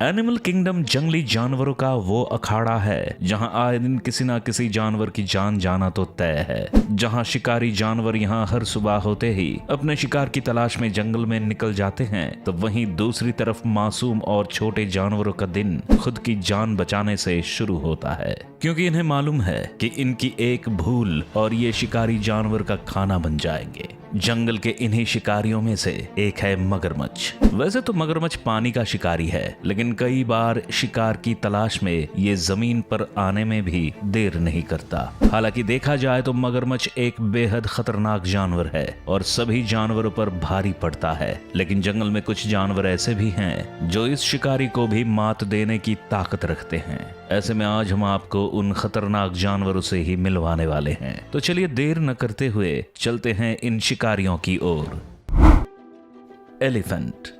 Animal kingdom जंगली जानवरों का वो अखाड़ा है जहां आए दिन किसी ना किसी जानवर की जान जाना तो तय है। जहां शिकारी जानवर यहां हर सुबह होते ही अपने शिकार की तलाश में जंगल में निकल जाते हैं, तो वहीं दूसरी तरफ मासूम और छोटे जानवरों का दिन खुद की जान बचाने से शुरू होता है, क्योंकि इन्हें मालूम है कि इनकी एक भूल और ये शिकारी जानवर का खाना बन जाएंगे। जंगल के इन्हीं शिकारियों में से एक है मगरमच्छ। वैसे तो मगरमच्छ पानी का शिकारी है, लेकिन कई बार शिकार की तलाश में ये जमीन पर आने में भी देर नहीं करता। हालांकि देखा जाए तो मगरमच्छ एक बेहद खतरनाक जानवर है और सभी जानवरों पर भारी पड़ता है, लेकिन जंगल में कुछ जानवर ऐसे भी हैं जो इस शिकारी को भी मात देने की ताकत रखते हैं। ऐसे में आज हम आपको उन खतरनाक जानवरों से ही मिलवाने वाले हैं, तो चलिए देर न करते हुए चलते हैं इन शिकारियों की ओर। एलिफेंट।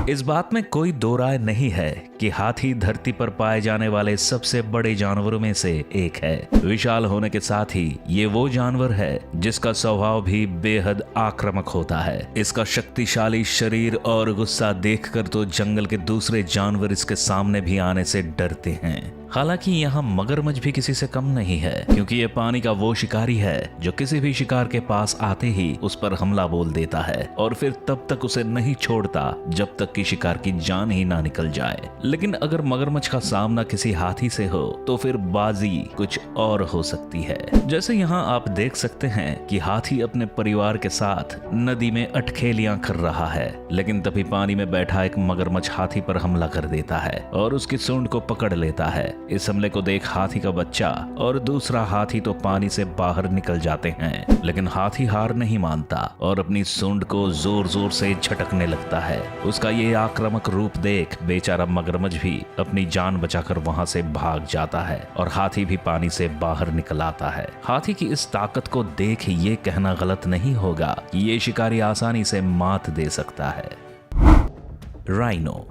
इस बात में कोई दो राय नहीं है कि हाथी धरती पर पाए जाने वाले सबसे बड़े जानवरों में से एक है। विशाल होने के साथ ही ये वो जानवर है जिसका स्वभाव भी बेहद आक्रामक होता है। इसका शक्तिशाली शरीर और गुस्सा देखकर तो जंगल के दूसरे जानवर इसके सामने भी आने से डरते हैं। हालांकि यहाँ मगरमच्छ भी किसी से कम नहीं है, क्योंकि ये पानी का वो शिकारी है जो किसी भी शिकार के पास आते ही उस पर हमला बोल देता है और फिर तब तक उसे नहीं छोड़ता जब तक कि शिकार की जान ही ना निकल जाए। लेकिन अगर मगरमच्छ का सामना किसी हाथी से हो तो फिर बाजी कुछ और हो सकती है। जैसे यहाँ आप देख सकते हैं कि हाथी अपने परिवार के साथ नदी में अटखेलियां कर रहा है, लेकिन तभी पानी में बैठा एक मगरमच्छ हाथी पर हमला कर देता है और उसकी सूंड को पकड़ लेता है। इस हमले को देख हाथी का बच्चा और दूसरा हाथी तो पानी से बाहर निकल जाते हैं, लेकिन हाथी हार नहीं मानता और अपनी सूंड को जोर जोर से झटकने लगता है। उसका ये आक्रामक रूप देख बेचारा मगरमच्छ भी अपनी जान बचाकर वहां से भाग जाता है और हाथी भी पानी से बाहर निकल आता है। हाथी की इस ताकत को देख ये कहना गलत नहीं होगा कि ये शिकारी आसानी से मात दे सकता है। राइनो।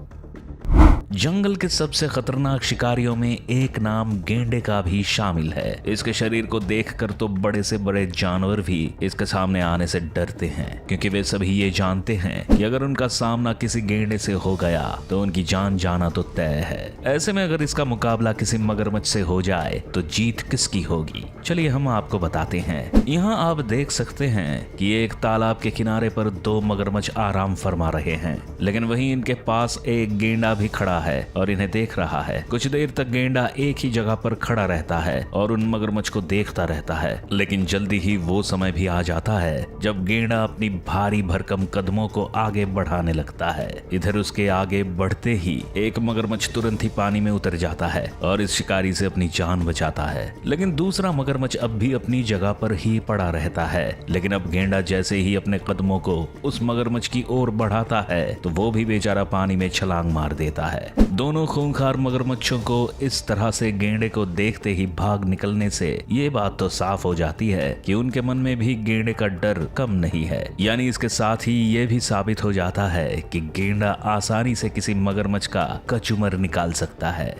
जंगल के सबसे खतरनाक शिकारियों में एक नाम गेंडे का भी शामिल है। इसके शरीर को देखकर तो बड़े से बड़े जानवर भी इसके सामने आने से डरते हैं, क्योंकि वे सभी ये जानते हैं कि अगर उनका सामना किसी गेंडे से हो गया तो उनकी जान जाना तो तय है। ऐसे में अगर इसका मुकाबला किसी मगरमच्छ से हो जाए तो जीत किसकी होगी? चलिए हम आपको बताते हैं। यहाँ आप देख सकते हैं कि एक तालाब के किनारे पर दो मगरमच्छ आराम फरमा रहे हैं, लेकिन वहीं इनके पास एक गेंडा भी खड़ा है और इन्हें देख रहा है। कुछ देर तक गेंडा एक ही जगह पर खड़ा रहता है और उन मगरमच्छ को देखता रहता है, लेकिन जल्दी ही वो समय भी आ जाता है जब गेंडा अपनी भारी भरकम कदमों को आगे बढ़ाने लगता है। इधर उसके आगे बढ़ते ही एक मगरमच्छ तुरंत ही पानी में उतर जाता है और इस शिकारी से अपनी जान बचाता है, लेकिन दूसरा मगरमच्छ अब भी अपनी जगह पर ही पड़ा रहता है। लेकिन अब गेंडा जैसे ही अपने कदमों को उस मगरमच्छ की ओर बढ़ाता है तो वो भी बेचारा पानी में छलांग मार देता है। दोनों खूंखार मगरमच्छों को इस तरह से गेंडे को देखते ही भाग निकलने से ये बात तो साफ हो जाती है कि उनके मन में भी गेंडे का डर कम नहीं है। यानी इसके साथ ही ये भी साबित हो जाता है कि गेंडा आसानी से किसी मगरमच्छ का कचूमर निकाल सकता है।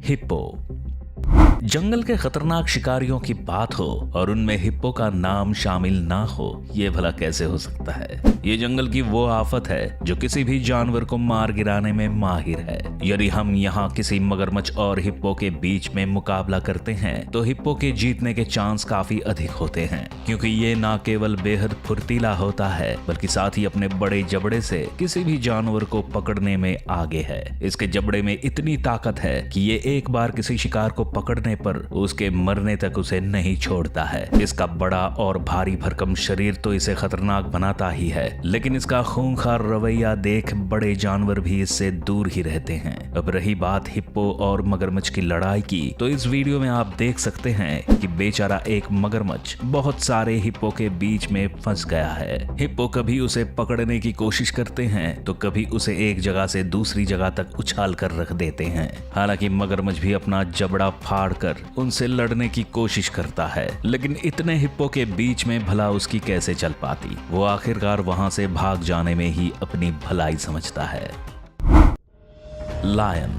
हिप्पो। जंगल के खतरनाक शिकारियों की बात हो और उनमें हिप्पो का नाम शामिल ना हो, ये भला कैसे हो सकता है? ये जंगल की वो आफत है जो किसी भी जानवर को मार गिराने में माहिर है। यदि हम यहाँ किसी मगरमच्छ और हिप्पो के बीच में मुकाबला करते हैं तो हिप्पो के जीतने के चांस काफी अधिक होते हैं, क्योंकि ये ना केवल बेहद फुर्तीला होता है बल्कि साथ ही अपने बड़े जबड़े से किसी भी जानवर को पकड़ने में आगे है। इसके जबड़े में इतनी ताकत है कि ये एक बार किसी शिकार को पकड़ने पर उसके मरने तक उसे नहीं छोड़ता है। इसका बड़ा और भारी भरकम शरीर तो इसे खतरनाक बनाता ही है, लेकिन इसका खूंखार रवैया देख बड़े जानवर भी इससे दूर ही रहते हैं। अब रही बात हिप्पो और मगरमच्छ की लड़ाई की, तो इस वीडियो में आप देख सकते हैं कि बेचारा एक मगरमच्छ बहुत सारे हिप्पो के बीच में फंस गया है। हिप्पो कभी उसे पकड़ने की कोशिश करते हैं तो कभी उसे एक जगह से दूसरी जगह तक उछाल कर रख देते हैं। हालांकि मगरमच्छ भी अपना जबड़ा फाड़ कर उनसे लड़ने की कोशिश करता है, लेकिन इतने हिप्पो के बीच में भला उसकी कैसे चल पाती? वो आखिरकार वहां से भाग जाने में ही अपनी भलाई समझता है। लायन।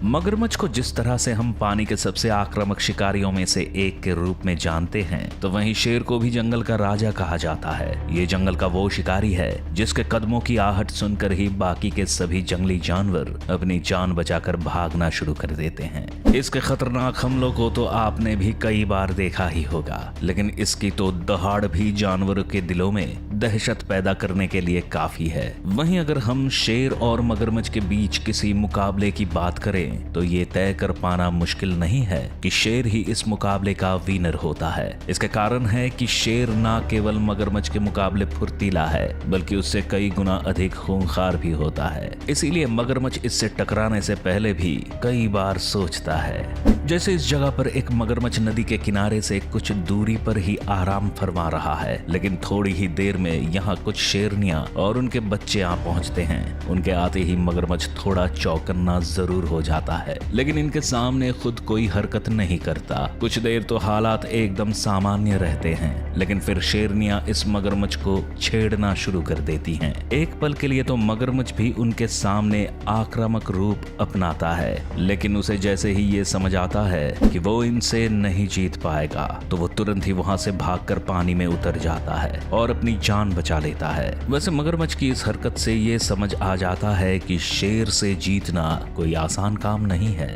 मगरमच्छ को जिस तरह से हम पानी के सबसे आक्रामक शिकारियों में से एक के रूप में जानते हैं, तो वहीं शेर को भी जंगल का राजा कहा जाता है। ये जंगल का वो शिकारी है जिसके कदमों की आहट सुनकर ही बाकी के सभी जंगली जानवर अपनी जान बचाकर भागना शुरू कर देते हैं। इसके खतरनाक हमलों को तो आपने भी कई बार देखा ही होगा, लेकिन इसकी तो दहाड़ भी जानवरों के दिलों में दहशत पैदा करने के लिए काफी है। वहीं अगर हम शेर और मगरमच्छ के बीच किसी मुकाबले की बात करें तो ये तय कर पाना मुश्किल नहीं है कि शेर ही इस मुकाबले का विनर होता है। इसके कारण है कि शेर ना केवल मगरमच्छ के मुकाबले फुर्तीला है, बल्कि उससे कई गुना अधिक खूंखार भी होता है। इसीलिए मगरमच्छ इससे टकराने से पहले भी कई बार सोचता है। जैसे इस जगह पर एक मगरमच्छ नदी के किनारे से कुछ दूरी पर ही आराम फरमा रहा है, लेकिन थोड़ी ही देर में यहाँ कुछ शेरनियां और उनके बच्चे आ पहुँचते हैं। उनके आते ही मगरमच्छ थोड़ा चौकन्ना जरूर हो जाता है, लेकिन इनके सामने खुद कोई हरकत नहीं करता। कुछ देर तो हालात एकदम सामान्य रहते हैं, लेकिन फिर शेरनियां इस मगरमच्छ को छेड़ना शुरू कर देती हैं। एक पल के लिए तो मगरमच्छ भी उनके सामने आक्रामक रूप अपनाता है, लेकिन उसे जैसे ही ये समझ आता है कि वो इनसे नहीं जीत पाएगा, तो वो तुरंत ही वहां से भागकर पानी में उतर जाता है और अपनी जान बचा लेता है। वैसे मगरमच्छ की इस हरकत से ये समझ आ जाता है कि शेर से जीतना कोई आसान काम नहीं है।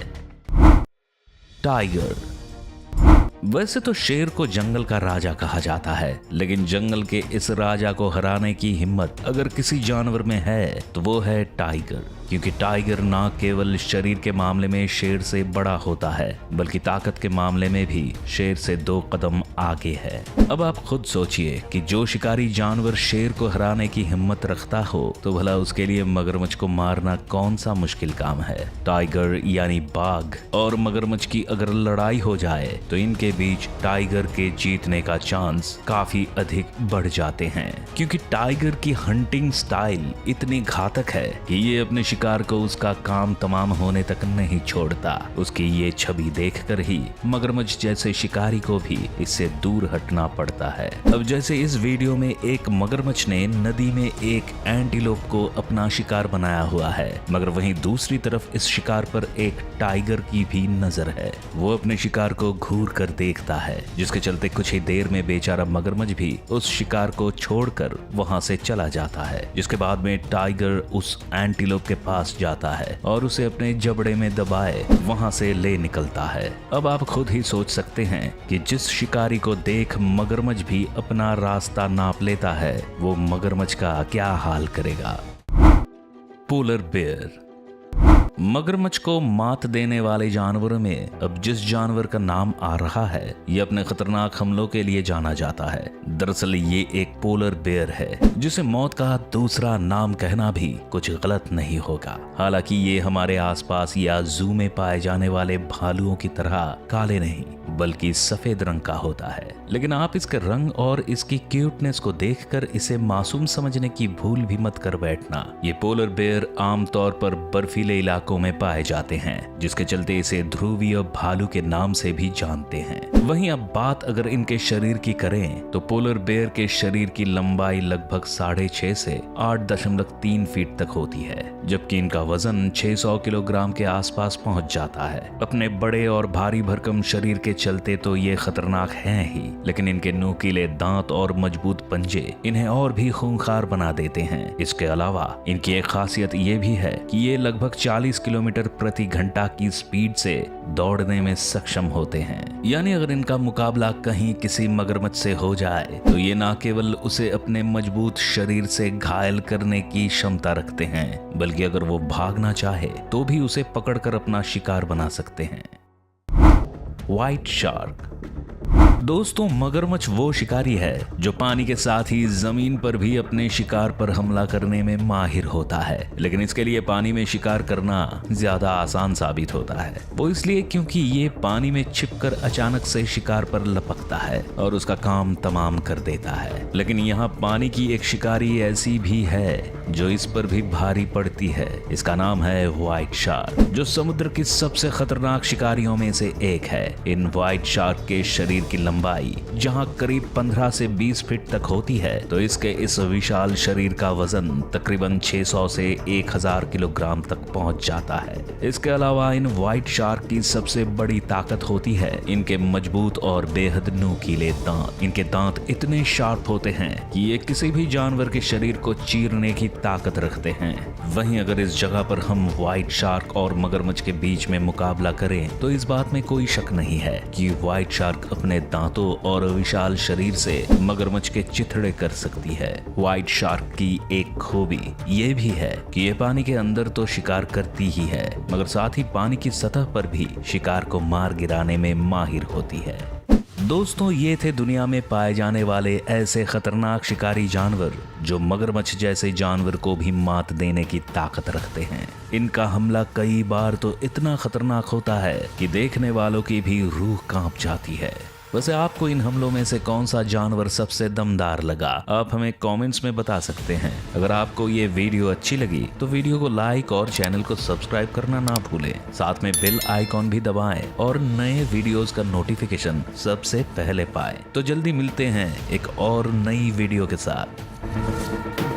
टाइगर। वैसे तो शेर को जंगल का राजा कहा जाता है, लेकिन जंगल के इस राजा को हराने की हिम्मत अगर किसी जानवर में है तो वो है टाइगर। क्योंकि टाइगर ना केवल शरीर के मामले में शेर से बड़ा होता है, बल्कि ताकत के मामले में भी शेर से 2 कदम आगे है। अब आप खुद सोचिए कि जो शिकारी जानवर शेर को हराने की हिम्मत रखता हो, तो भला उसके लिए मगरमच्छ को मारना कौन सा मुश्किल काम है। टाइगर यानी बाघ और मगरमच्छ की अगर लड़ाई हो जाए तो इनके बीच टाइगर के जीतने का चांस काफी अधिक बढ़ जाते हैं, क्योंकि टाइगर की हंटिंग स्टाइल इतनी घातक है कि ये अपने शिकार को उसका काम तमाम होने तक नहीं छोड़ता। उसकी ये छवि देखकर ही मगरमच्छ जैसे शिकारी को भी इससे दूर हटना पड़ता है। अब जैसे इस वीडियो में एक मगरमच्छ ने नदी में एक एंटीलोप को अपना शिकार बनाया हुआ है, मगर वहीं दूसरी तरफ इस शिकार पर एक टाइगर की भी नजर है। वो अपने शिकार को घूर कर देखता है, जिसके चलते कुछ ही देर में बेचारा मगरमच्छ भी उस शिकार को छोड़कर वहां से चला जाता है। जिसके बाद में टाइगर उस एंटीलोप के पास जाता है और उसे अपने जबड़े में दबाए वहां से ले निकलता है। अब आप खुद ही सोच सकते हैं कि जिस शिकारी को देख मगरमच्छ भी अपना रास्ता नाप लेता है, वो मगरमच्छ का क्या हाल करेगा। Polar bear. मगरमच्छ को मात देने वाले जानवरों में अब जिस जानवर का नाम आ रहा है, ये अपने खतरनाक हमलों के लिए जाना जाता है। दरअसल ये एक पोलर बेयर है, जिसे मौत का दूसरा नाम कहना भी कुछ गलत नहीं होगा। हालांकि ये हमारे आसपास या जू में पाए जाने वाले भालुओं की तरह काले नहीं, बल्कि सफेद रंग का होता है। लेकिन आप इसके रंग और इसकी क्यूटनेस को देखकर इसे मासूम समझने की भूल भी मत कर बैठना। ये पोलर बेयर आमतौर पर बर्फीले इलाकों में पाए जाते हैं, जिसके चलते इसे ध्रुवीय भालू के नाम से भी जानते हैं। वहीं अब बात अगर इनके शरीर की करें, तो पोलर बेयर के शरीर की लंबाई लगभग 6.5 से 8.3 फीट तक होती है, जबकि इनका वजन 600 किलोग्राम के आसपास पहुंच जाता है। अपने बड़े और भारी भरकम शरीर के चलते तो ये खतरनाक हैं ही, लेकिन इनके नुकीले दांत और मजबूत पंजे इन्हें और भी खूंखार बना देते हैं। इसके अलावा इनकी एक खासियत ये भी है कि ये लगभग 40 किलोमीटर प्रति घंटा की स्पीड से दौड़ने में सक्षम होते हैं। यानी अगर इनका मुकाबला कहीं किसी मगरमच्छ से हो जाए, तो ये न केवल उसे अपने मजबूत शरीर से घायल करने की क्षमता रखते हैं, बल्कि अगर वो भागना चाहे तो भी उसे पकड़कर अपना शिकार बना सकते हैं। White shark. दोस्तों, मगरमच्छ वो शिकारी है जो पानी के साथ ही जमीन पर भी अपने शिकार पर हमला करने में माहिर होता है, लेकिन इसके लिए पानी में शिकार करना ज्यादा आसान साबित होता है। वो इसलिए क्योंकि ये पानी में छिपकर अचानक से शिकार पर लपकता है और उसका काम तमाम कर देता है। लेकिन यहाँ पानी की एक शिकारी ऐसी भी है जो इस पर भी भारी पड़ती है। इसका नाम है व्हाइट शार्क, जो समुद्र की सबसे खतरनाक शिकारियों में से एक है। इन व्हाइट शार्क के शरीर की लंबाई जहां करीब 15 से 20 फीट तक होती है, तो इसके इस विशाल शरीर का वजन तकरीबन 600 से 1000 किलोग्राम तक पहुंच जाता है। इसके अलावा इन व्हाइट शार्क की सबसे बड़ी ताकत होती है इनके मजबूत और बेहद नुकीले दांत। इनके दांत इतने शार्प होते हैं कि ये किसी भी जानवर के शरीर को चीरने की ताकत रखते हैं। वहीं अगर इस जगह पर हम व्हाइट शार्क और मगरमच्छ के बीच में मुकाबला करें तो इस बात में कोई शक नहीं है कि व्हाइट शार्क अपने दांतों और विशाल शरीर से मगरमच्छ के चिथड़े कर सकती है। व्हाइट शार्क की एक खूबी ये भी है कि ये पानी के अंदर तो शिकार करती ही है, मगर साथ ही पानी की सतह पर भी शिकार को मार गिराने में माहिर होती है। दोस्तों, ये थे दुनिया में पाए जाने वाले ऐसे खतरनाक शिकारी जानवर जो मगरमच्छ जैसे जानवर को भी मात देने की ताकत रखते हैं। इनका हमला कई बार तो इतना खतरनाक होता है कि देखने वालों की भी रूह कांप जाती है। वैसे आपको इन हमलों में से कौन सा जानवर सबसे दमदार लगा, आप हमें कमेंट्स में बता सकते हैं। अगर आपको ये वीडियो अच्छी लगी तो वीडियो को लाइक और चैनल को सब्सक्राइब करना ना भूलें। साथ में बेल आइकॉन भी दबाएं और नए वीडियोस का नोटिफिकेशन सबसे पहले पाएं। तो जल्दी मिलते हैं एक और नई वीडियो के साथ।